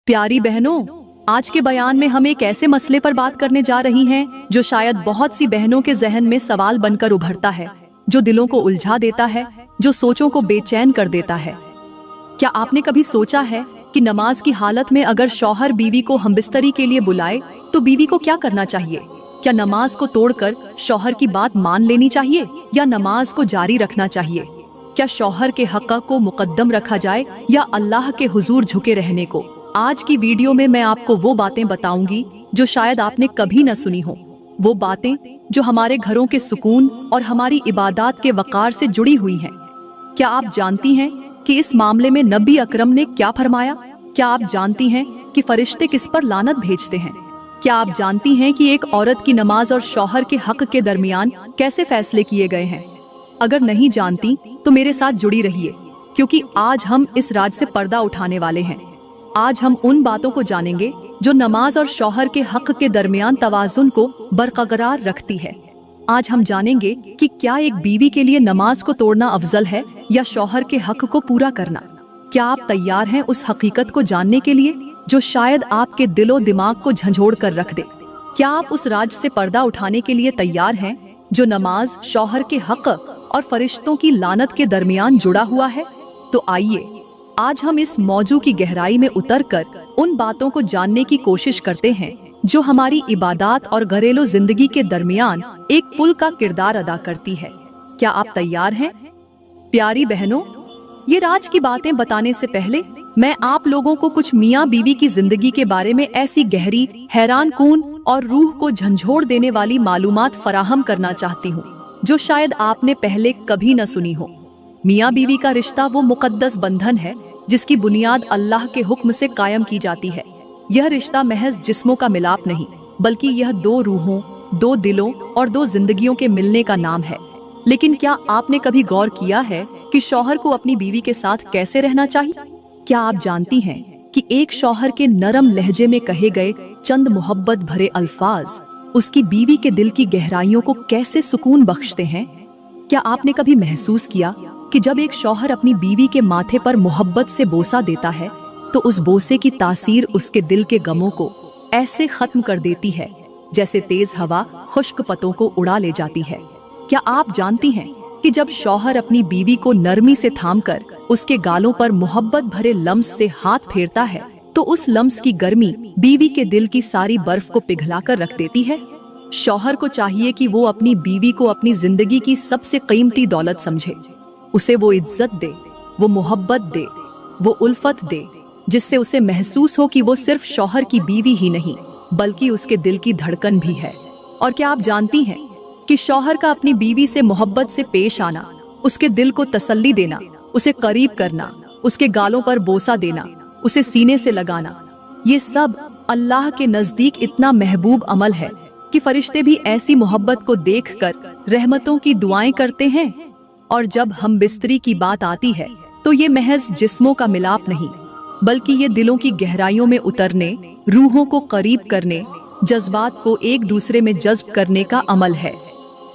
प्यारी बहनों, आज के बयान में हम एक ऐसे मसले पर बात करने जा रही हैं जो शायद बहुत सी बहनों के जहन में सवाल बनकर उभरता है, जो दिलों को उलझा देता है, जो सोचों को बेचैन कर देता है। क्या आपने कभी सोचा है कि नमाज की हालत में अगर शौहर बीवी को हमबिस्तरी के लिए बुलाए तो बीवी को क्या करना चाहिए? क्या नमाज को तोड़कर शौहर की बात मान लेनी चाहिए या नमाज को जारी रखना चाहिए? क्या शौहर के हक़ को मुकद्दम रखा जाए या अल्लाह के हुजूर झुके रहने को? आज की वीडियो में मैं आपको वो बातें बताऊंगी जो शायद आपने कभी न सुनी हो, वो बातें जो हमारे घरों के सुकून और हमारी इबादत के वक़ार से जुड़ी हुई हैं। क्या आप जानती हैं कि इस मामले में नबी अकरम ने क्या फरमाया? क्या आप जानती हैं कि फरिश्ते किस पर लानत भेजते हैं? क्या आप जानती हैं कि एक औरत की नमाज और शौहर के हक़ के दरमियान कैसे फैसले किए गए हैं? अगर नहीं जानती तो मेरे साथ जुड़ी रहिए, क्योंकि आज हम इस राज से पर्दा उठाने वाले हैं। आज हम उन बातों को जानेंगे जो नमाज और शौहर के हक़ के दरमियान तवाज़ुन को बरकरार रखती है। आज हम जानेंगे कि क्या एक बीवी के लिए नमाज को तोड़ना अफजल है या शौहर के हक़ को पूरा करना। क्या आप तैयार हैं उस हकीकत को जानने के लिए जो शायद आपके दिलो दिमाग को झंझोड़ कर रख दे? क्या आप उस राज से पर्दा उठाने के लिए तैयार हैं जो नमाज, शौहर के हक़ और फरिश्तों की लानत के दरमियान जुड़ा हुआ है? तो आइए आज हम इस मौजू की गहराई में उतरकर उन बातों को जानने की कोशिश करते हैं जो हमारी इबादत और घरेलू जिंदगी के दरमियान एक पुल का किरदार अदा करती है। क्या आप तैयार हैं? प्यारी बहनों, ये राज की बातें बताने से पहले मैं आप लोगों को कुछ मियाँ बीवी की जिंदगी के बारे में ऐसी गहरी, हैरान कुन और रूह को झंझोड़ देने वाली मालूमात फराहम करना चाहती हूँ जो शायद आपने पहले कभी न सुनी हो। मियाँ बीवी का रिश्ता वो मुकद्दस बंधन है जिसकी बुनियाद अल्लाह के हुक्म से कायम की जाती है। यह रिश्ता महज जिस्मों का मिलाप नहीं, बल्कि यह दो रूहों, दो दिलों और दो जिंदगियों के मिलने का नाम है। लेकिन क्या आपने कभी गौर किया है कि शौहर को अपनी बीवी के साथ कैसे रहना चाहिए? क्या आप जानती हैं कि एक शौहर के नरम लहजे में कहे गए चंद मोहब्बत भरे अल्फाज उसकी बीवी के दिल की गहराइयों को कैसे सुकून बख्शते हैं? क्या आपने कभी महसूस किया कि जब एक शौहर अपनी बीवी के माथे पर मोहब्बत से बोसा देता है तो उस बोसे की तासीर उसके दिल के गमों को ऐसे खत्म कर देती है जैसे तेज हवा खुश्क पत्तों को उड़ा ले जाती है? क्या आप जानती हैं कि जब शौहर अपनी बीवी को नरमी से थामकर उसके गालों पर मोहब्बत भरे लम्स से हाथ फेरता है तो उस लम्स की गर्मी बीवी के दिल की सारी बर्फ को पिघला कर रख देती है? शौहर को चाहिए कि वो अपनी बीवी को अपनी जिंदगी की सबसे कीमती दौलत समझे, उसे वो इज्जत दे, वो मोहब्बत दे, वो उल्फत दे, जिससे उसे महसूस हो कि वो सिर्फ शौहर की बीवी ही नहीं बल्कि उसके दिल की धड़कन भी है। और क्या आप जानती हैं कि शौहर का अपनी बीवी से मोहब्बत से पेश आना, उसके दिल को तसल्ली देना, उसे करीब करना, उसके गालों पर बोसा देना, उसे सीने से लगाना, ये सब अल्लाह के नजदीक इतना महबूब अमल है कि फरिश्ते भी ऐसी मोहब्बत को देखकर रहमतों की दुआएं करते हैं। और जब हम बिस्तरी की बात आती है तो ये महज जिस्मों का मिलाप नहीं, बल्कि ये दिलों की गहराइयों में उतरने, रूहों को करीब करने, जज्बात को एक दूसरे में जज्ब करने का अमल है।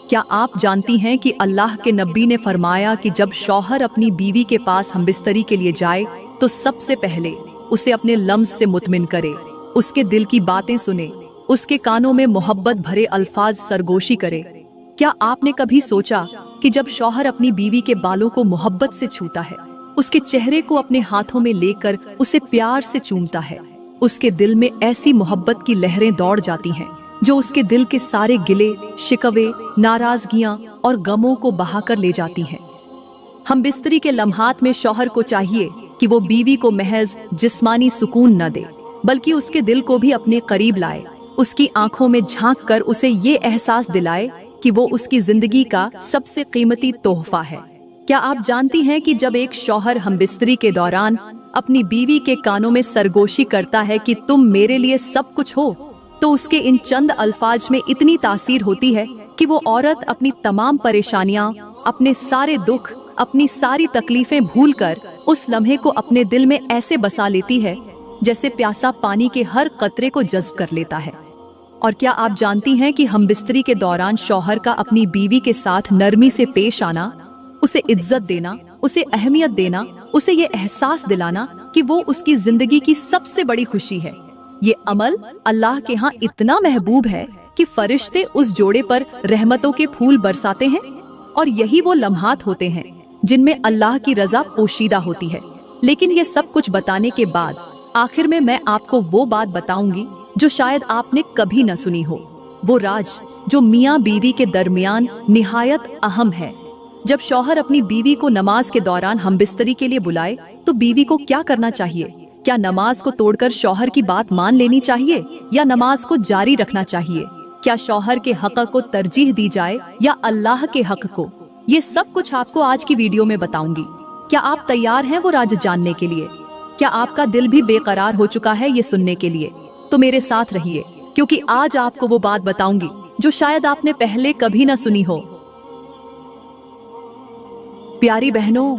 क्या आप जानती हैं कि अल्लाह के नबी ने फरमाया कि जब शौहर अपनी बीवी के पास हमबिस्तरी के लिए जाए तो सबसे पहले उसे अपने लम्स से मुतमिन करे, उसके दिल की बातें सुने, उसके कानों में मोहब्बत भरे अल्फाज सरगोशी करे। क्या आपने कभी सोचा कि जब शौहर अपनी बीवी के बालों को मोहब्बत से छूता है, उसके चेहरे को अपने हाथों में लेकर उसे प्यार से चूमता है, उसके दिल में ऐसी मोहब्बत की लहरें दौड़ जाती हैं जो उसके दिल के सारे गिले, शिकवे, नाराजगियां और गमों को बहाकर ले जाती हैं। हम बिस्तरी के लम्हात में शौहर को चाहिए कि वो बीवी को महज जिस्मानी सुकून न दे, बल्कि उसके दिल को भी अपने करीब लाए, उसकी आंखों में झांक कर उसे ये एहसास दिलाए कि वो उसकी जिंदगी का सबसे कीमती तोहफा है। क्या आप जानती हैं कि जब एक शौहर हमबिस्तरी के दौरान अपनी बीवी के कानों में सरगोशी करता है कि तुम मेरे लिए सब कुछ हो, तो उसके इन चंद अल्फाज में इतनी तासीर होती है कि वो औरत अपनी तमाम परेशानियां, अपने सारे दुख, अपनी सारी तकलीफें भूलकर उस लम्हे को अपने दिल में ऐसे बसा लेती है जैसे प्यासा पानी के हर कतरे को जज्ब कर लेता है। और क्या आप जानती हैं कि हमबिस्तरी के दौरान शौहर का अपनी बीवी के साथ नरमी से पेश आना, उसे इज्जत देना, उसे अहमियत देना उसे ये एहसास दिलाना कि वो उसकी जिंदगी की सबसे बड़ी खुशी है। ये अमल अल्लाह के यहाँ इतना महबूब है कि फरिश्ते उस जोड़े पर रहमतों के फूल बरसाते हैं, और यही वो लम्हात होते हैं जिनमें अल्लाह की रजा पोशीदा होती है। लेकिन ये सब कुछ बताने के बाद आखिर में मैं आपको वो बात बताऊंगी जो शायद आपने कभी न सुनी हो। वो राज जो मियाँ बीवी के दरमियान निहायत अहम है। जब शौहर अपनी बीवी को नमाज के दौरान हमबिस्तरी के लिए बुलाए तो बीवी को क्या करना चाहिए? क्या नमाज को तोड़कर शौहर की बात मान लेनी चाहिए या नमाज को जारी रखना चाहिए? क्या शौहर के हक को तरजीह दी जाए या अल्लाह के हक को? ये सब कुछ आपको आज की वीडियो में बताऊंगी। क्या आप तैयार हैं वो राज जानने के लिए? क्या आपका दिल भी बेकरार हो चुका है ये सुनने के लिए? तो मेरे साथ रहिए, क्योंकि आज आपको वो बात बताऊंगी जो शायद आपने पहले कभी ना सुनी हो। प्यारी बहनों,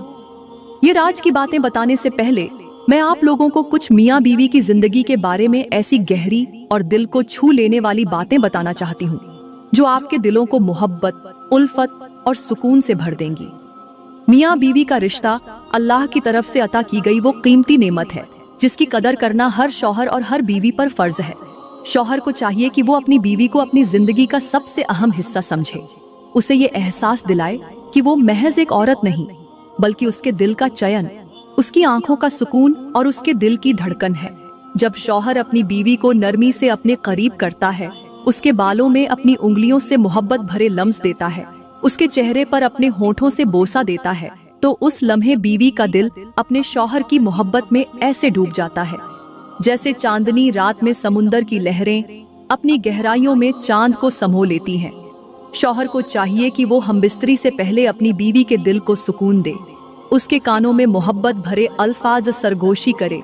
ये राज की बातें बताने से पहले मैं आप लोगों को कुछ मियाँ बीवी की जिंदगी के बारे में ऐसी गहरी और दिल को छू लेने वाली बातें बताना चाहती हूँ जो आपके दिलों को मोहब्बत, उल्फत और सुकून से भर देंगी। मियाँ बीवी का रिश्ता अल्लाह की तरफ से अता की गई वो कीमती नेमत है जिसकी कदर करना हर शौहर और हर बीवी पर फर्ज है। शौहर को चाहिए कि वो अपनी बीवी को अपनी जिंदगी का सबसे अहम हिस्सा समझे, उसे ये एहसास दिलाए कि वो महज एक औरत नहीं बल्कि उसके दिल का चयन, उसकी आंखों का सुकून और उसके दिल की धड़कन है। जब शौहर अपनी बीवी को नरमी से अपने करीब करता है, उसके बालों में अपनी उंगलियों से मोहब्बत भरे लम्स देता है, उसके चेहरे पर अपने होठों से बोसा देता है, तो उस लम्हे बीवी का दिल अपने शौहर की मोहब्बत में ऐसे डूब जाता है जैसे चांदनी रात में समुंदर की लहरें अपनी गहराइयों में चांद को समो लेती हैं। शौहर को चाहिए कि वो हमबिस्तरी से पहले अपनी बीवी के दिल को सुकून दे, उसके कानों में मोहब्बत भरे अल्फाज सरगोशी करे,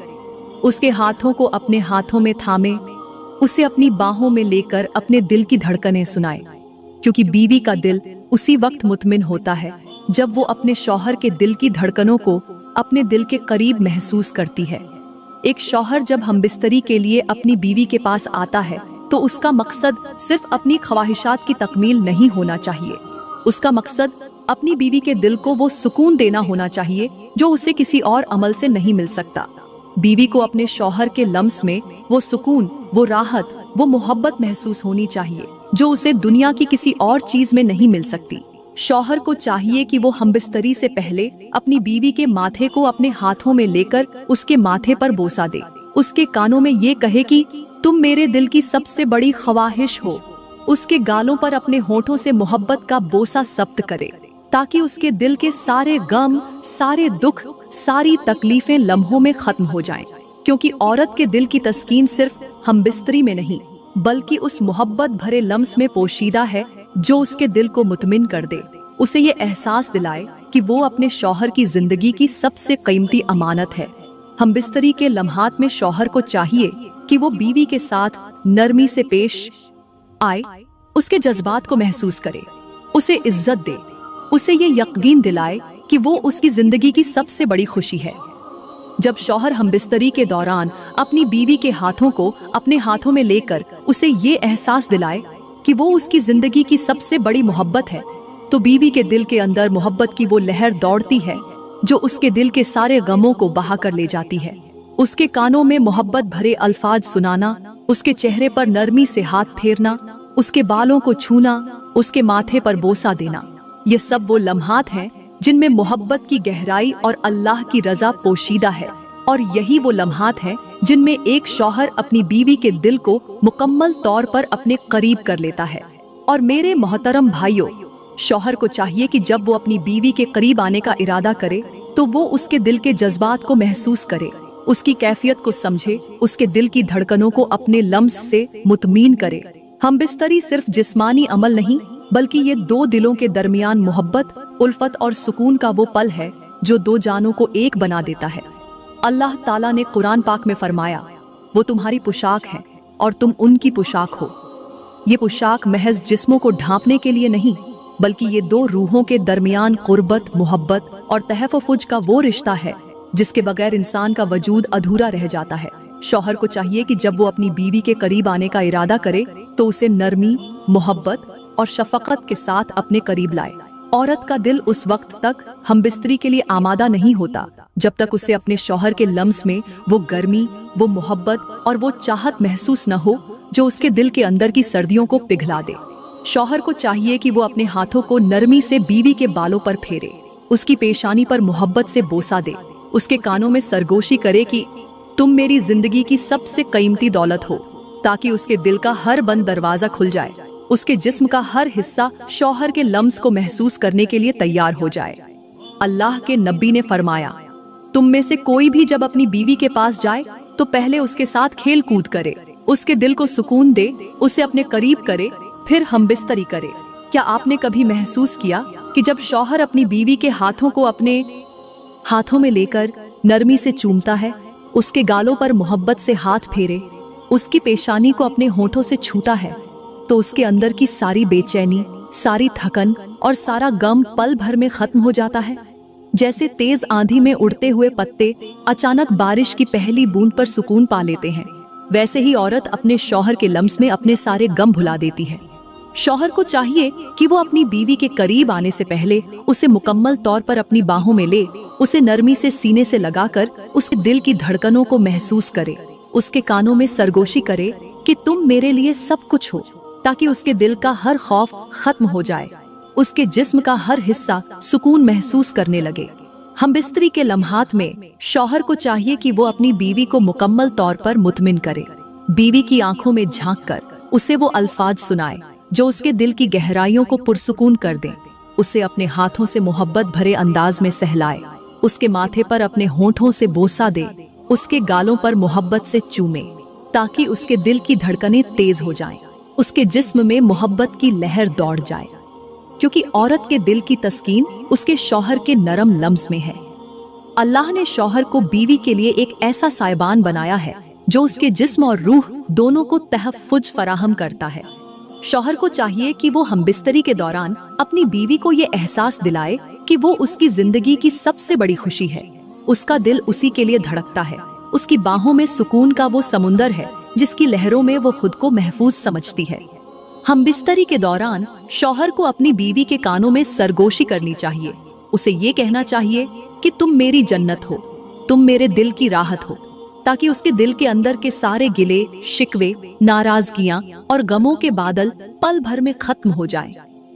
उसके हाथों को अपने हाथों में थामे, उसे अपनी बाहों में लेकर अपने दिल की धड़कनें सुनाए, क्योंकि बीवी का दिल उसी वक्त मुतमिन होता है जब वो अपने शौहर के दिल की धड़कनों को अपने दिल के करीब महसूस करती है। एक शौहर जब हमबिस्तरी के लिए अपनी बीवी के पास आता है तो उसका मकसद सिर्फ अपनी ख्वाहिशात की तकमील नहीं होना चाहिए, उसका मकसद अपनी बीवी के दिल को वो सुकून देना होना चाहिए जो उसे किसी और अमल से नहीं मिल सकता। बीवी को अपने शौहर के लम्स में वो सुकून, वो राहत, वो मोहब्बत महसूस होनी चाहिए जो उसे दुनिया की किसी और चीज में नहीं मिल सकती। शौहर को चाहिए कि वो हमबिस्तरी से पहले अपनी बीवी के माथे को अपने हाथों में लेकर उसके माथे पर बोसा दे, उसके कानों में ये कहे कि तुम मेरे दिल की सबसे बड़ी ख्वाहिश हो, उसके गालों पर अपने होठों से मोहब्बत का बोसा सब्त करे ताकि उसके दिल के सारे गम, सारे दुख, सारी तकलीफें लम्हों में खत्म हो जाएं। क्योंकि औरत के दिल की तस्कीन सिर्फ हमबिस्तरी में नहीं बल्कि उस मोहब्बत भरे लम्स में पोशीदा है जो उसके दिल को मुतमिन कर दे, उसे ये एहसास दिलाए कि वो अपने शौहर की जिंदगी की सबसे कीमती अमानत है। हमबिस्तरी के लम्हात में शौहर को चाहिए कि वो बीवी के साथ नरमी से पेश आए, उसके जज्बात को महसूस करे, उसे इज्जत दे, उसे ये यकीन दिलाए कि वो उसकी जिंदगी की सबसे बड़ी खुशी है। जब शौहर हमबिस्तरी के दौरान अपनी बीवी के हाथों को अपने हाथों में लेकर उसे ये एहसास दिलाए कि वो उसकी जिंदगी की सबसे बड़ी मोहब्बत है, तो बीवी के दिल के अंदर मोहब्बत की वो लहर दौड़ती है जो उसके दिल के सारे गमों को बहा कर ले जाती है। उसके कानों में मोहब्बत भरे अल्फाज सुनाना, उसके चेहरे पर नरमी से हाथ फेरना, उसके बालों को छूना, उसके माथे पर बोसा देना, ये सब वो लम्हात हैं जिनमें मोहब्बत की गहराई और अल्लाह की रजा पोशीदा है। और यही वो लम्हात हैं जिनमें एक शौहर अपनी बीवी के दिल को मुकम्मल तौर पर अपने करीब कर लेता है। और मेरे मोहतरम भाइयों, शौहर को चाहिए कि जब वो अपनी बीवी के करीब आने का इरादा करे तो वो उसके दिल के जज्बात को महसूस करे, उसकी कैफियत को समझे, उसके दिल की धड़कनों को अपने लम्स से मुतमीन करे। हमबिस्तरी सिर्फ जिस्मानी अमल नहीं बल्कि ये दो दिलों के दरमियान मोहब्बत, उल्फत और सुकून का वो पल है जो दो जानों को एक बना देता है। अल्लाह ताला ने कुरान पाक में फरमाया, वो तुम्हारी पोशाक है और तुम उनकी पोशाक हो। ये पोशाक महज जिस्मों को ढांपने के लिए नहीं बल्कि ये दो रूहों के दरमियान कुर्बत, मोहब्बत और तहफ़्फ़ुज़ का वो रिश्ता है जिसके बगैर इंसान का वजूद अधूरा रह जाता है। शौहर को चाहिए कि जब वो अपनी बीवी के करीब आने का इरादा करे तो उसे नरमी, मोहब्बत और शफकत के साथ अपने करीब लाए। औरत का दिल उस वक्त तक हमबिस्तरी के लिए आमादा नहीं होता जब तक उसे अपने शौहर के लम्स में वो गर्मी, वो मोहब्बत और वो चाहत महसूस न हो जो उसके दिल के अंदर की सर्दियों को पिघला दे। शौहर को चाहिए कि वो अपने हाथों को नरमी से बीवी के बालों पर फेरे, उसकी पेशानी पर मोहब्बत से बोसा दे, उसके कानों में सरगोशी करे कि तुम मेरी जिंदगी की सबसे कीमती दौलत हो, ताकि उसके दिल का हर बंद दरवाजा खुल जाए, उसके जिस्म का हर हिस्सा शौहर के लम्स को महसूस करने के लिए तैयार हो जाए। अल्लाह के नबी ने फरमाया, तुम में से कोई भी जब अपनी बीवी के पास जाए तो पहले उसके साथ खेल कूद करे, उसके दिल को सुकून दे, उसे अपने करीब करे, फिर हमबिस्तरी करे। क्या आपने कभी महसूस किया कि जब शौहर अपनी बीवी के हाथों को अपने हाथों में लेकर नरमी से चूमता है, उसके गालों पर मोहब्बत से हाथ फेरे, उसकी पेशानी को अपने होठों से छूता है, तो उसके अंदर की सारी बेचैनी, सारी थकन और सारा गम पल भर में खत्म हो जाता है। जैसे तेज आंधी में उड़ते हुए पत्ते अचानक बारिश की पहली बूंद पर सुकून पा लेते हैं, वैसे ही औरत अपने शौहर के लम्स में अपने सारे गम भुला देती है। शौहर को चाहिए कि वो अपनी बीवी के करीब आने से पहले उसे मुकम्मल तौर पर अपनी बाहों में ले, उसे नरमी से सीने से लगाकर उसके दिल की धड़कनों को महसूस करे, उसके कानों में सरगोशी करे कि तुम मेरे लिए सब कुछ हो, ताकि उसके दिल का हर खौफ खत्म हो जाए, उसके जिस्म का हर हिस्सा सुकून महसूस करने लगे। हमबिस्तरी के लम्हात में शौहर को चाहिए कि वो अपनी बीवी को मुकम्मल तौर पर मुतमिन करे, बीवी की आंखों में झांक कर उसे वो अल्फाज सुनाए जो उसके दिल की गहराइयों को पुरसुकून कर दें, उसे अपने हाथों से मोहब्बत भरे अंदाज में सहलाए, उसके माथे पर अपने होठों से बोसा दे, उसके गालों पर मोहब्बत से चूमे, ताकि उसके दिल की धड़कनें तेज हो जाएं, उसके जिस्म में मोहब्बत की लहर दौड़ जाए। क्योंकि औरत के दिल की तस्कीन उसके शौहर के नरम लम्स में है। अल्लाह ने शौहर को बीवी के लिए एक ऐसा साइबान बनाया है जो उसके जिस्म और रूह दोनों को तहफ़्फ़ुज़ फराहम करता है। शौहर को चाहिए कि वो हमबिस्तरी के दौरान अपनी बीवी को ये एहसास दिलाए कि वो उसकी जिंदगी की सबसे बड़ी खुशी है, उसका दिल उसी के लिए धड़कता है, उसकी बाहों में सुकून का वो समुंदर है जिसकी लहरों में वो खुद को महफूज समझती है। हमबिस्तरी के दौरान शौहर को अपनी बीवी के कानों में सरगोशी करनी चाहिए, उसे ये कहना चाहिए कि तुम मेरी जन्नत हो, तुम मेरे दिल की राहत हो, ताकि उसके दिल के अंदर के सारे गिले, शिकवे, नाराजगियां और गमों के बादल पल भर में खत्म हो जाएं।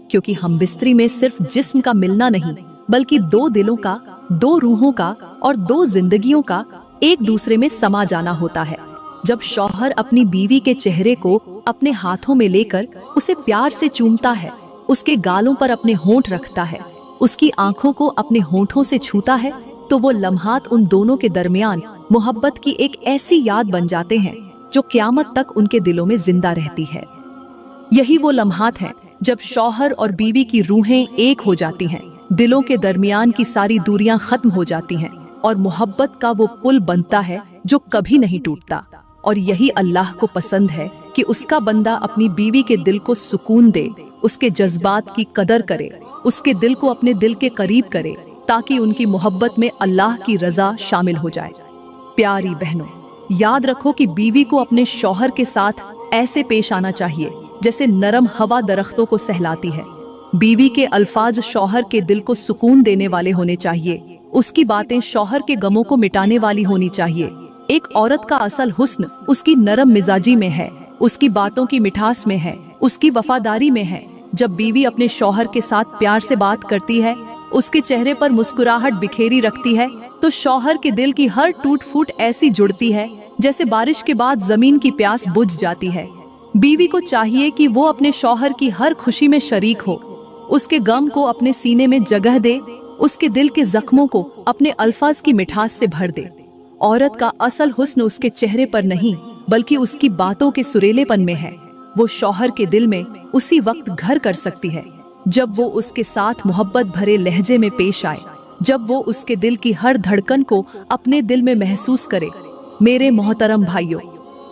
क्योंकि हमबिस्तरी में सिर्फ जिस्म का मिलना नहीं, बल्कि दो दिलों का, दो रूहों का और दो जिंदगियों का एक दूसरे में समा जाना होता है। जब शौहर अपनी बीवी के चेहरे को अपने हाथों में लेकर उसे प्यार से चूमता है, उसके गालों पर अपने होंठ रखता है, उसकी आंखों को अपने होंठों से छूता है, तो वो लम्हात उन दोनों के दरमियान मोहब्बत की एक ऐसी याद बन जाते हैं जो क़यामत तक उनके दिलों में जिंदा रहती है। यही वो लम्हात हैं जब शौहर और बीवी की रूहें एक हो जाती हैं, दिलों के दरमियान की सारी दूरियां खत्म हो जाती हैं और मोहब्बत का वो पुल बनता है जो कभी नहीं टूटता। और यही अल्लाह को पसंद है कि उसका बंदा अपनी बीवी के दिल को सुकून दे, उसके जज्बात की कदर करे, उसके दिल को अपने दिल के करीब करे, ताकि उनकी मोहब्बत में अल्लाह की रजा शामिल हो जाए। प्यारी बहनों, याद रखो कि बीवी को अपने शौहर के साथ ऐसे पेश आना चाहिए जैसे नरम हवा दरख्तों को सहलाती है। बीवी के अल्फाज शौहर के दिल को सुकून देने वाले होने चाहिए, उसकी बातें शौहर के गमों को मिटाने वाली होनी चाहिए। एक औरत का असल हुस्न उसकी नरम मिजाजी में है, उसकी बातों की मिठास में है, उसकी वफादारी में है। जब बीवी अपने शौहर के साथ प्यार से बात करती है, उसके चेहरे पर मुस्कुराहट बिखेरी रखती है, तो शौहर के दिल की हर टूट फूट ऐसी जुड़ती है जैसे बारिश के बाद जमीन की प्यास बुझ जाती है। बीवी को चाहिए कि वो अपने शौहर की हर खुशी में शरीक हो, उसके गम को अपने सीने में जगह दे, उसके दिल के जख्मों को अपने अल्फाज की मिठास से भर दे। औरत का असल हुस्न उसके चेहरे पर नहीं, बल्कि उसकी बातों के सुरीलेपन में है। वो शौहर के दिल में उसी वक्त घर कर सकती है जब वो उसके साथ मोहब्बत भरे लहजे में पेश आए, जब वो उसके दिल की हर धड़कन को अपने दिल में महसूस करे। मेरे मोहतरम भाइयों,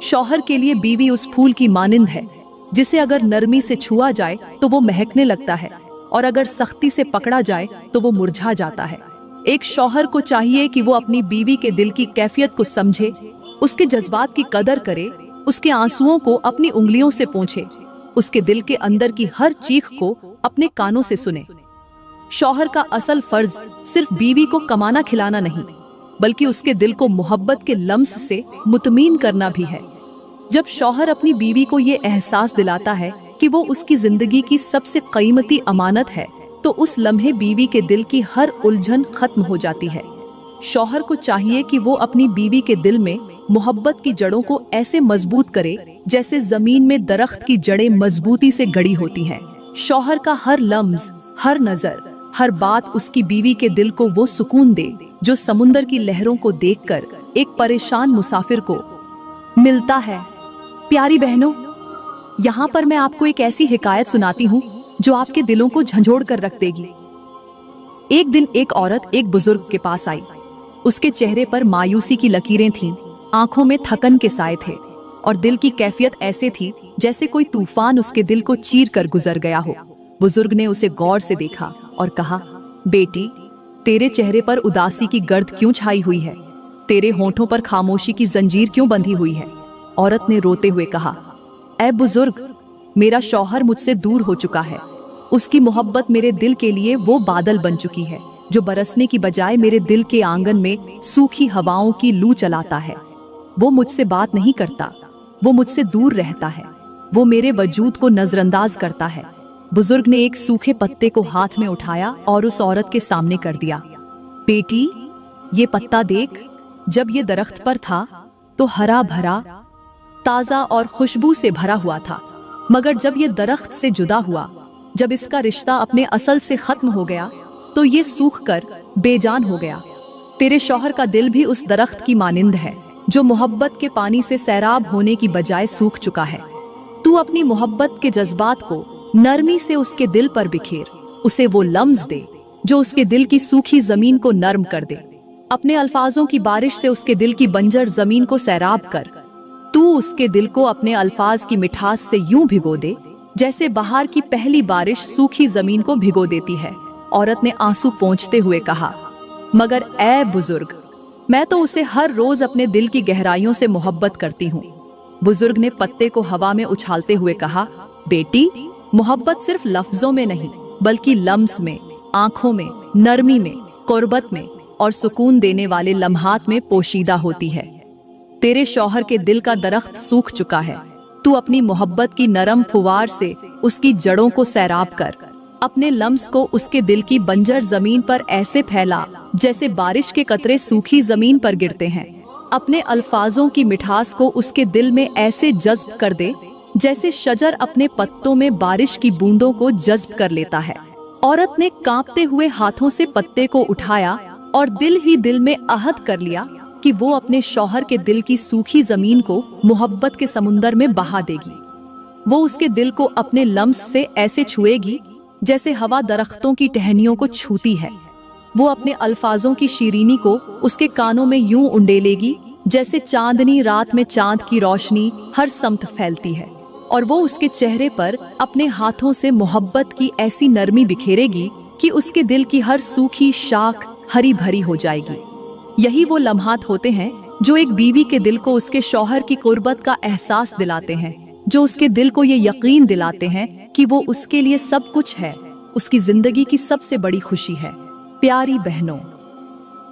शौहर के लिए बीवी उस फूल की मानिंद है जिसे अगर नरमी से छुआ जाए तो वो महकने लगता है, और अगर सख्ती से पकड़ा जाए तो वो मुरझा जाता है। एक शौहर को चाहिए कि वो अपनी बीवी के दिल की कैफियत को समझे, उसके जज्बात की कदर करे, उसके आंसुओं को अपनी उंगलियों से पोंछे, उसके दिल के अंदर की हर चीख को अपने कानों से सुने। शौहर का असल फर्ज सिर्फ बीवी को कमाना खिलाना नहीं, बल्कि उसके दिल को मोहब्बत के लम्स से मुतमीन करना भी है। जब शौहर अपनी बीवी को ये एहसास दिलाता है कि वो उसकी जिंदगी की सबसे कीमती अमानत है, तो उस लम्हे बीवी के दिल की हर उलझन खत्म हो जाती है। शौहर को चाहिए कि वो अपनी बीवी के दिल में मोहब्बत की जड़ों को ऐसे मजबूत करे जैसे जमीन में दरख्त की जड़ें मजबूती से गड़ी होती हैं। शौहर का हर लम्ज, हर नजर, हर बात उसकी बीवी के दिल को वो सुकून दे जो समुंदर की लहरों को देखकर एक परेशान मुसाफिर को मिलता है। प्यारी बहनों, यहाँ पर मैं आपको एक ऐसी हिकायत सुनाती हूँ जो आपके दिलों को झंझोड़ कर रख देगी। एक दिन एक औरत एक बुजुर्ग के पास आई। उसके चेहरे पर मायूसी की लकीरें थीं, आंखों में थकन के साए थे और दिल की कैफियत ऐसे थी जैसे कोई तूफान उसके दिल को चीर कर गुजर गया हो। बुजुर्ग ने उसे गौर से देखा और कहा, बेटी, तेरे चेहरे पर उदासी की गर्द क्यों छाई हुई है? तेरे होंठों पर खामोशी की जंजीर क्यों बंधी हुई है? औरत ने रोते हुए कहा, ऐ बुजुर्ग, मेरा शौहर मुझसे दूर हो चुका है। उसकी मोहब्बत मेरे दिल के लिए वो बादल बन चुकी है जो बरसने की बजाय मेरे दिल के आंगन में सूखी हवाओं की लू चलाता है। वो मुझसे बात नहीं करता, वो मुझसे दूर रहता है, वो मेरे वजूद को नजरअंदाज करता है। बुजुर्ग ने एक सूखे पत्ते को हाथ में उठाया और उस औरत के सामने कर दिया। बेटी, ये पत्ता देख, जब ये दरख्त पर था तो हरा भरा, ताजा और खुशबू से भरा हुआ था, मगर जब ये दरख्त से जुदा हुआ, जब इसका रिश्ता अपने असल से खत्म हो गया, तो ये सूख कर बेजान हो गया। तेरे शौहर का दिल भी उस दरख्त की मानिंद है जो मोहब्बत के पानी से सैराब होने की बजाय सूख चुका है। तू अपनी मोहब्बत के जज्बात को नरमी से उसके दिल पर बिखेर, उसे वो लम्स दे जो उसके दिल की सूखी जमीन को नर्म कर दे। अपने अल्फाजों की बारिश से उसके दिल की बंजर जमीन को सैराब कर। तू उसके दिल को अपने अल्फाज की मिठास से यूं भिगो दे जैसे बहार की पहली बारिश सूखी जमीन को भिगो देती है। औरत ने आंसू पोंछते हुए कहा, मगर ऐ बुजुर्ग, मैं तो उसे हर रोज अपने दिल की गहराइयों से मोहब्बत करती हूँ। बुजुर्ग ने पत्ते को हवा में उछालते हुए कहा, बेटी, मोहब्बत सिर्फ लफ्जों में नहीं बल्कि लम्स में, आंखों में, नरमी में, कुर्बत में और सुकून देने वाले लम्हात में पोशीदा होती है। तेरे शौहर के दिल का दरख्त सूख चुका है। तू अपनी मोहब्बत की नरम फुवार से उसकी जड़ों को सैराब कर। अपने लम्स को उसके दिल की बंजर जमीन पर ऐसे फैला जैसे बारिश के कतरे सूखी जमीन पर गिरते हैं। अपने अल्फाजों की मिठास को उसके दिल में ऐसे जज्ब कर दे जैसे शजर अपने पत्तों में बारिश की बूंदों को जज्ब कर लेता है। औरत ने कांपते हुए हाथों से पत्ते को उठाया और दिल ही दिल में अहद कर लिया कि वो अपने शौहर के दिल की सूखी जमीन को मोहब्बत के समुंदर में बहा देगी। वो उसके दिल को अपने लम्स से ऐसे छुएगी जैसे हवा दरख्तों की टहनियों को छूती है। वो अपने अल्फाजों की शीरीनी को उसके कानों में यूं उंडेलेगी जैसे चांदनी रात में चांद की रोशनी हर समत फैलती है। और वो उसके चेहरे पर अपने हाथों से मोहब्बत की ऐसी नरमी बिखेरेगी कि उसके दिल की हर सूखी शाख हरी भरी हो जाएगी। यही वो लम्हात होते हैं जो एक बीवी के दिल को उसके शौहर की कुर्बत का एहसास दिलाते हैं, जो उसके दिल को ये यकीन दिलाते हैं कि वो उसके लिए सब कुछ है, उसकी जिंदगी की सबसे बड़ी खुशी है। प्यारी बहनों,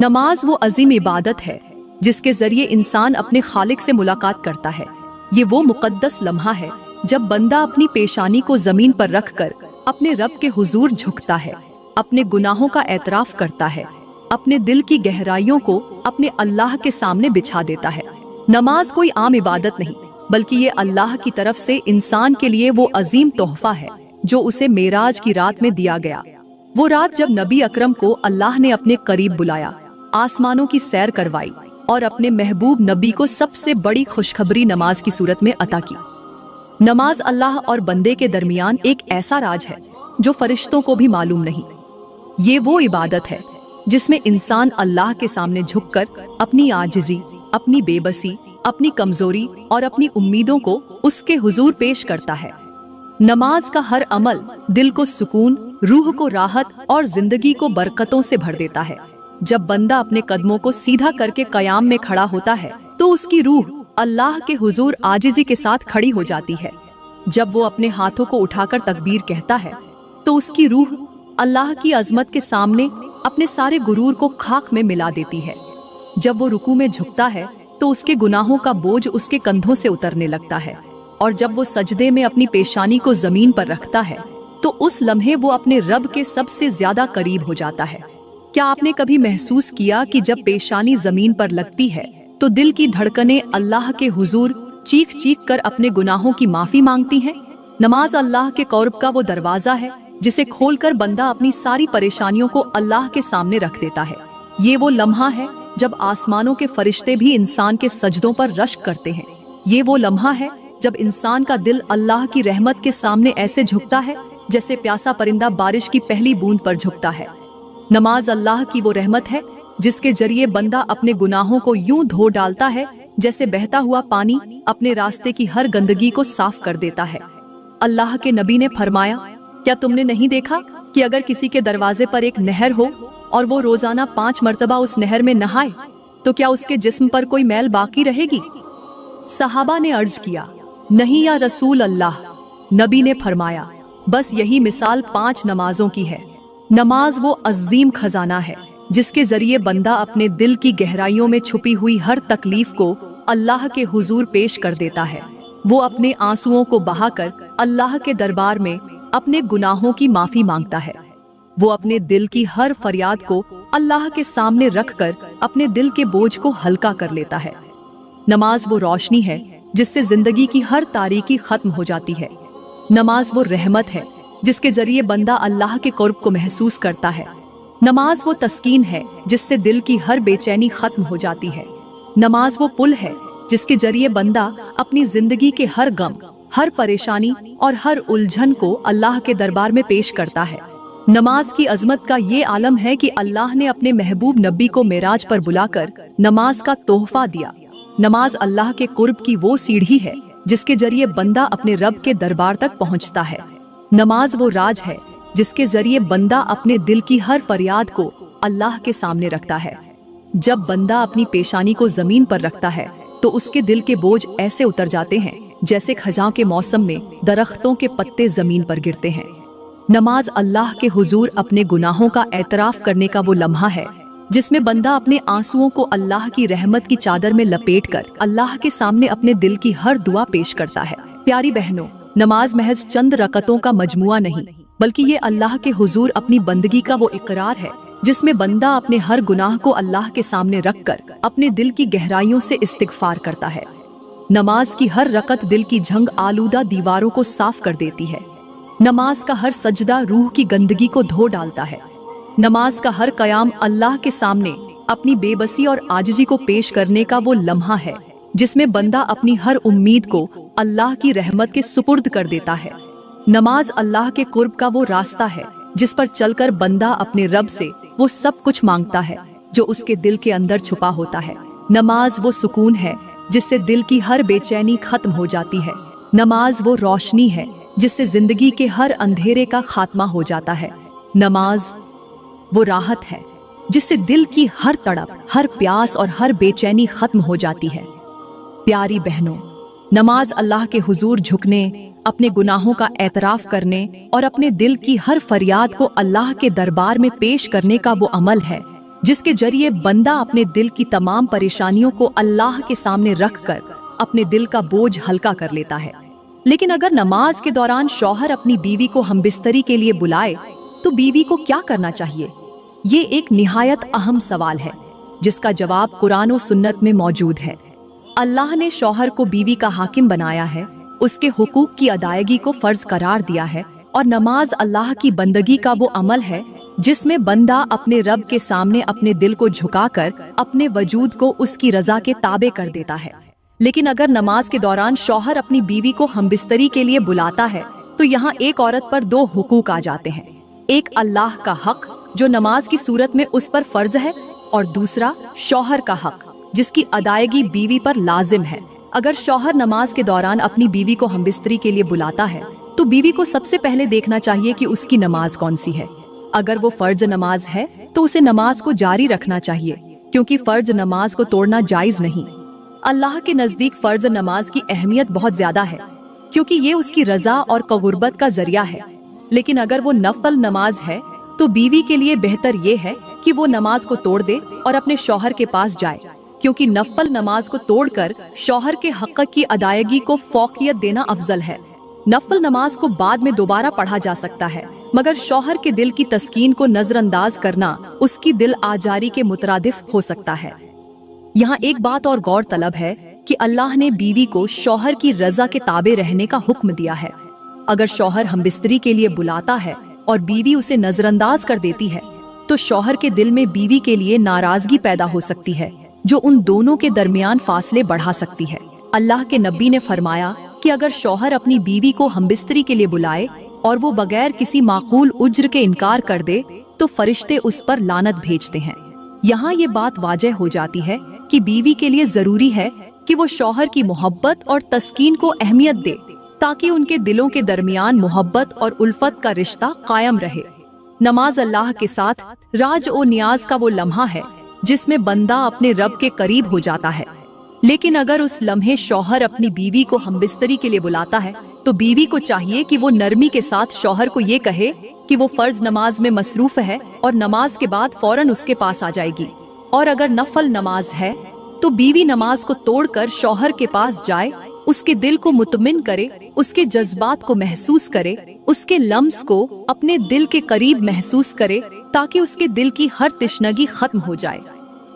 नमाज वो अजीम इबादत है जिसके जरिए इंसान अपने खालिक से मुलाकात करता है। ये वो मुकद्दस लम्हा है जब बंदा अपनी पेशानी को जमीन पर रखकर अपने रब के हुजूर झुकता है, अपने गुनाहों का एतराफ करता है, अपने दिल की गहराइयों को अपने अल्लाह के सामने बिछा देता है। नमाज कोई आम इबादत नहीं बल्कि ये अल्लाह की तरफ से इंसान के लिए वो अजीम तोहफा है जो उसे मेराज की रात में दिया गया। वो रात जब नबी अकरम को अल्लाह ने अपने करीब बुलाया, आसमानों की सैर करवाई और अपने महबूब नबी को सबसे बड़ी खुशखबरी नमाज की सूरत में अता की। नमाज अल्लाह और बंदे के दरमियान एक ऐसा राज है जो फरिश्तों को भी मालूम नहीं। ये वो इबादत है जिसमें इंसान अल्लाह के सामने झुककर अपनी आजिज़ी, अपनी बेबसी, अपनी कमजोरी और अपनी उम्मीदों को उसके हुजूर पेश करता है। नमाज का हर अमल दिल को सुकून, रूह को राहत और जिंदगी को बरकतों से भर देता है। जब बंदा अपने कदमों को सीधा करके कयाम में खड़ा होता है तो उसकी रूह अल्लाह के हुजूर आजिज़ी के साथ खड़ी हो जाती है। जब वो अपने हाथों को उठाकर तकबीर कहता है तो उसकी रूह अल्लाह की अजमत के सामने अपने सारे गुरूर को खाक में मिला देती है। जब वो रुकू में झुकता है तो उसके गुनाहों का बोझ उसके कंधों से उतरने लगता है, और जब वो सजदे में अपनी पेशानी को जमीन पर रखता है तो उस लम्हे वो अपने रब के सबसे ज्यादा करीब हो जाता है। क्या आपने कभी महसूस किया कि जब पेशानी जमीन पर लगती है तो दिल की धड़कनें अल्लाह के हुजूर चीख चीख कर अपने गुनाहों की माफी मांगती हैं? नमाज अल्लाह के क़ुर्ब का वो दरवाजा है जिसे खोलकर बंदा अपनी सारी परेशानियों को अल्लाह के सामने रख देता है। ये वो लम्हा है जब आसमानों के फरिश्ते भी इंसान के सजदों पर रश्क करते हैं। ये वो लम्हा है जब इंसान का दिल अल्लाह की रहमत के सामने ऐसे झुकता है जैसे प्यासा परिंदा बारिश की पहली बूंद पर झुकता है। नमाज अल्लाह की वो रहमत है जिसके जरिए बंदा अपने गुनाहों को यूं धो डालता है जैसे बहता हुआ पानी अपने रास्ते की हर गंदगी को साफ कर देता है। अल्लाह के नबी ने फरमाया, क्या तुमने नहीं देखा कि अगर किसी के दरवाजे पर एक नहर हो और वो रोजाना 5 मर्तबा उस नहर में नहाए तो क्या उसके जिस्म पर कोई मैल बाकी रहेगी? सहाबा ने अर्ज किया, नहीं या रसूल अल्लाह। नबी ने फरमाया, बस यही मिसाल 5 नमाजों की है। नमाज वो अजीम खजाना है जिसके जरिए बंदा अपने दिल की गहराइयों में छुपी हुई हर तकलीफ को अल्लाह के हुजूर पेश कर देता है। वो अपने आंसुओं को बहाकर अल्लाह के दरबार में अपने गुनाहों की माफी मांगता है। वो अपने दिल की हर फरियाद को अल्लाह के सामने रखकर अपने दिल के बोझ को हल्का कर लेता है। नमाज वो रोशनी है जिससे जिंदगी की हर तारीकी खत्म हो जाती है। नमाज वो रहमत है जिसके जरिए बंदा अल्लाह के क़ुर्ब को महसूस करता है। नमाज वो तस्कीन है जिससे दिल की हर बेचैनी खत्म हो जाती है। नमाज वो पुल है जिसके जरिए बंदा अपनी जिंदगी के हर गम, हर परेशानी और हर उलझन को अल्लाह के दरबार में पेश करता है। नमाज की अजमत का ये आलम है कि अल्लाह ने अपने महबूब नबी को मेराज पर बुलाकर नमाज का तोहफा दिया। नमाज अल्लाह के क़ुर्ब की वो सीढ़ी है जिसके जरिए बंदा अपने रब के दरबार तक पहुंचता है। नमाज वो राज है जिसके जरिए बंदा अपने दिल की हर फरियाद को अल्लाह के सामने रखता है। जब बंदा अपनी पेशानी को जमीन पर रखता है तो उसके दिल के बोझ ऐसे उतर जाते हैं जैसे खजां के मौसम में दरख्तों के पत्ते जमीन पर गिरते हैं। नमाज अल्लाह के हुजूर अपने गुनाहों का एतराफ करने का वो लम्हा है जिसमें बंदा अपने आंसुओं को अल्लाह की रहमत की चादर में लपेटकर अल्लाह के सामने अपने दिल की हर दुआ पेश करता है। प्यारी बहनों, नमाज महज चंद रकतों का मजमुआ नहीं बल्कि ये अल्लाह के हुजूर अपनी बंदगी का वो इकरार है जिसमें बंदा अपने हर गुनाह को अल्लाह के सामने रखकर अपने दिल की गहराइयों से इस्तिगफार करता है। नमाज की हर रकत दिल की झंग आलूदा दीवारों को साफ कर देती है। नमाज का हर सजदा रूह की गंदगी को धो डालता है। नमाज का हर कयाम अल्लाह के सामने अपनी बेबसी और आजिजी को पेश करने का वो लम्हा है जिसमें बंदा अपनी हर उम्मीद को अल्लाह की रहमत के सुपुर्द कर देता है। नमाज अल्लाह के क़ुर्ब का वो रास्ता है जिस पर चलकर बंदा अपने रब से वो सब कुछ मांगता है जो उसके दिल के अंदर छुपा होता है। नमाज वो सुकून है जिससे दिल की हर बेचैनी खत्म हो जाती है। नमाज वो रोशनी है जिससे जिंदगी के हर अंधेरे का खात्मा हो जाता है। नमाज वो राहत है जिससे दिल की हर तड़प, हर प्यास और हर बेचैनी खत्म हो जाती है। प्यारी बहनों, नमाज अल्लाह के हुजूर झुकने, अपने गुनाहों का एतराफ करने और अपने दिल की हर फरियाद को अल्लाह के दरबार में पेश करने का वो अमल है जिसके जरिए बंदा अपने दिल की तमाम परेशानियों को अल्लाह के सामने रखकर अपने दिल का बोझ हल्का कर लेता है। लेकिन अगर नमाज के दौरान शौहर अपनी बीवी को हमबिस्तरी के लिए बुलाए तो बीवी को क्या करना चाहिए? ये एक निहायत अहम सवाल है जिसका जवाब कुरान और सुन्नत में मौजूद है। अल्लाह ने शौहर को बीवी का हाकिम बनाया है, उसके हुकूक की अदायगी को फर्ज करार दिया है और नमाज अल्लाह की बंदगी का वो अमल है जिसमें बंदा अपने रब के सामने अपने दिल को झुकाकर अपने वजूद को उसकी रजा के ताबे कर देता है। लेकिन अगर नमाज के दौरान शौहर अपनी बीवी को हमबिस्तरी के लिए बुलाता है तो यहाँ एक औरत पर 2 हुकूक आ जाते हैं। एक अल्लाह का हक जो नमाज की सूरत में उस पर फर्ज है और दूसरा शौहर का हक जिसकी अदायगी बीवी पर लाजिम है। अगर शौहर नमाज के दौरान अपनी बीवी को हमबिस्तरी के लिए बुलाता है तो बीवी को सबसे पहले देखना चाहिए कि उसकी नमाज कौन सी है। अगर वो फर्ज नमाज है तो उसे नमाज को जारी रखना चाहिए क्योंकि फर्ज नमाज को तोड़ना जायज नहीं। अल्लाह के नजदीक फर्ज नमाज की अहमियत बहुत ज्यादा है क्योंकि ये उसकी रजा और क़ुर्बत का जरिया है। लेकिन अगर वो नफल नमाज है तो बीवी के लिए बेहतर ये है कि वो नमाज को तोड़ दे और अपने शौहर के पास जाए, क्योंकि नफल नमाज को तोड़कर शौहर के हक़ की अदायगी को फौकियत देना अफजल है। नफल नमाज को बाद में दोबारा पढ़ा जा सकता है, मगर शौहर के दिल की तस्कीन को नजरअंदाज करना उसकी दिल आजारी के मुतरादिफ हो सकता है। यहाँ एक बात और गौर तलब है कि अल्लाह ने बीवी को शौहर की रजा के ताबे रहने का हुक्म दिया है। अगर शौहर हमबिस्तरी के लिए बुलाता है और बीवी उसे नजरअंदाज कर देती है, तो शौहर के दिल में बीवी के लिए नाराजगी पैदा हो सकती है, जो उन दोनों के दरमियान फासले बढ़ा सकती है। अल्लाह के नबी ने फरमाया कि अगर शौहर अपनी बीवी को हमबिस्तरी के लिए बुलाए और वो बगैर किसी माकूल उज्र के इनकार कर दे, तो फरिश्ते उस पर लानत भेजते हैं। यहाँ ये बात वाजह हो जाती है कि बीवी के लिए जरूरी है कि वो शौहर की मोहब्बत और तस्कीन को अहमियत दे, ताकि उनके दिलों के दरमियान मोहब्बत और उल्फत का रिश्ता कायम रहे। नमाज अल्लाह के साथ राज और नियाज का वो लम्हा है जिसमें बंदा अपने रब के करीब हो जाता है। लेकिन अगर उस लम्हे शौहर अपनी बीवी को हमबिस्तरी के लिए बुलाता है, तो बीवी को चाहिए कि वो नरमी के साथ शौहर को ये कहे कि वो फर्ज नमाज में मसरूफ है और नमाज के बाद फौरन उसके पास आ जाएगी। और अगर नफल नमाज है तो बीवी नमाज को तोड़कर शौहर के पास जाए, उसके दिल को मुतमिन करे, उसके जज्बात को महसूस करे, उसके लम्स को अपने दिल के करीब महसूस करे, ताकि उसके दिल की हर तिश्नगी खत्म हो जाए।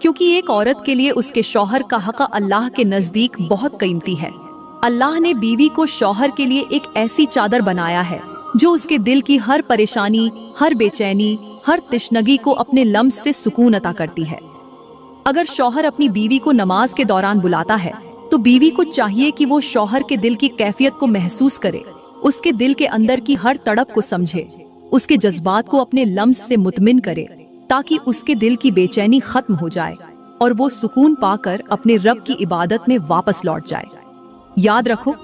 क्योंकि एक औरत के लिए उसके शौहर का हक़ अल्लाह के नजदीक बहुत कीमती है। अल्लाह ने बीवी को शौहर के लिए एक ऐसी चादर बनाया है जो उसके दिल की हर परेशानी, हर बेचैनी, हर तिश्नगी को अपने लम्स से सुकून अता करती है। अगर शौहर अपनी बीवी को नमाज के दौरान बुलाता है, तो बीवी को चाहिए कि वो शौहर के दिल की कैफियत को महसूस करे, उसके दिल के अंदर की हर तड़प को समझे, उसके जज्बात को अपने लम्स से मुतमिन करे, ताकि उसके दिल की बेचैनी खत्म हो जाए और वो सुकून पाकर अपने रब की इबादत में वापस लौट जाए। याद रखो,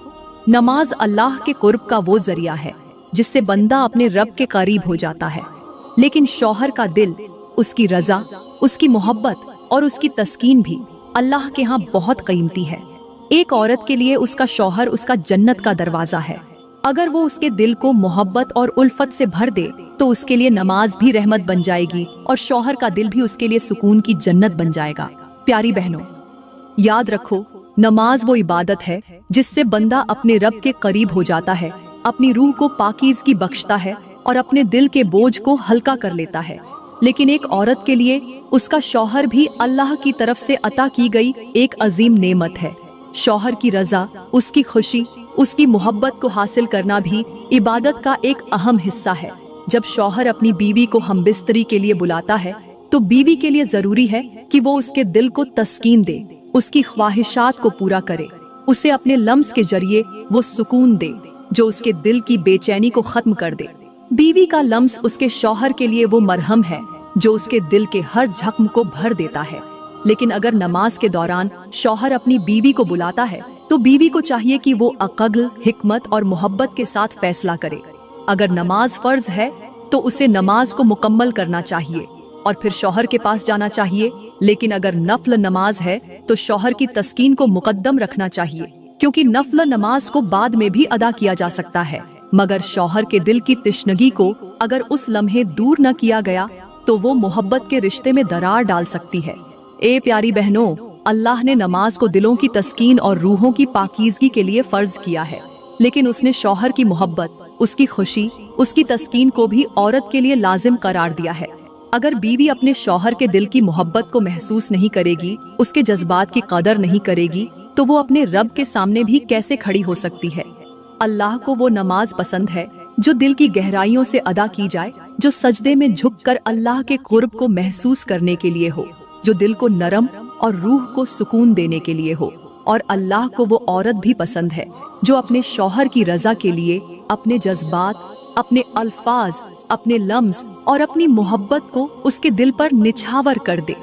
नमाज अल्लाह के कुर्ब का वो जरिया है जिससे बंदा अपने रब के करीब हो जाता है। लेकिन शौहर का दिल, उसकी रजा, उसकी मोहब्बत और उसकी तस्कीन भी अल्लाह के यहाँ बहुत कीमती है। एक औरत के लिए उसका शौहर उसका जन्नत का दरवाजा है। अगर वो उसके दिल को मोहब्बत और उल्फत से भर दे, तो उसके लिए नमाज भी रहमत बन जाएगी और शौहर का दिल भी उसके लिए सुकून की जन्नत बन जाएगा। प्यारी बहनों, याद रखो, नमाज वो इबादत है जिससे बंदा अपने रब के करीब हो जाता है, अपनी रूह को पाकीज़गी बख्शता है और अपने दिल के बोझ को हल्का कर लेता है। लेकिन एक औरत के लिए उसका शौहर भी अल्लाह की तरफ से अता की गई एक अजीम नेमत है। शौहर की रजा, उसकी खुशी, उसकी मोहब्बत को हासिल करना भी इबादत का एक अहम हिस्सा है। जब शौहर अपनी बीवी को हमबिस्तरी के लिए बुलाता है, तो बीवी के लिए जरूरी है कि वो उसके दिल को तस्कीन दे, उसकी ख्वाहिशात को पूरा करे, उसे अपने लम्स के जरिए वो सुकून दे जो उसके दिल की बेचैनी को खत्म कर दे। बीवी का लम्स उसके शौहर के लिए वो मरहम है जो उसके दिल के हर जख्म को भर देता है। लेकिन अगर नमाज के दौरान शौहर अपनी बीवी को बुलाता है, तो बीवी को चाहिए कि वो अक्ल, हिकमत और मोहब्बत के साथ फैसला करे। अगर नमाज फर्ज है तो उसे नमाज को मुकम्मल करना चाहिए और फिर शौहर के पास जाना चाहिए। लेकिन अगर नफल नमाज है तो शौहर की तस्कीन को मुकद्दम रखना चाहिए, क्योंकि नफल नमाज को बाद में भी अदा किया जा सकता है, मगर शौहर के दिल की तिश्नगी को अगर उस लम्हे दूर न किया गया तो वो मोहब्बत के रिश्ते में दरार डाल सकती है। ए प्यारी बहनों, अल्लाह ने नमाज को दिलों की तस्कीन और रूहों की पाकीज़गी के लिए फर्ज किया है, लेकिन उसने शौहर की मोहब्बत, उसकी खुशी, उसकी तस्कीन को भी औरत के लिए लाजिम करार दिया है। अगर बीवी अपने शौहर के दिल की मोहब्बत को महसूस नहीं करेगी, उसके जज्बात की कदर नहीं करेगी, तो वो अपने रब के सामने भी कैसे खड़ी हो सकती है। अल्लाह को वो नमाज पसंद है जो दिल की गहराइयों से अदा की जाए, जो सजदे में झुककर अल्लाह के कुर्ब को महसूस करने के लिए हो, जो दिल को नरम और रूह को सुकून देने के लिए हो। और अल्लाह को वो औरत भी पसंद है जो अपने शौहर की रजा के लिए अपने जज्बात, अपने अल्फाज, अपने लम्स और अपनी मोहब्बत को उसके दिल पर निछावर कर दे।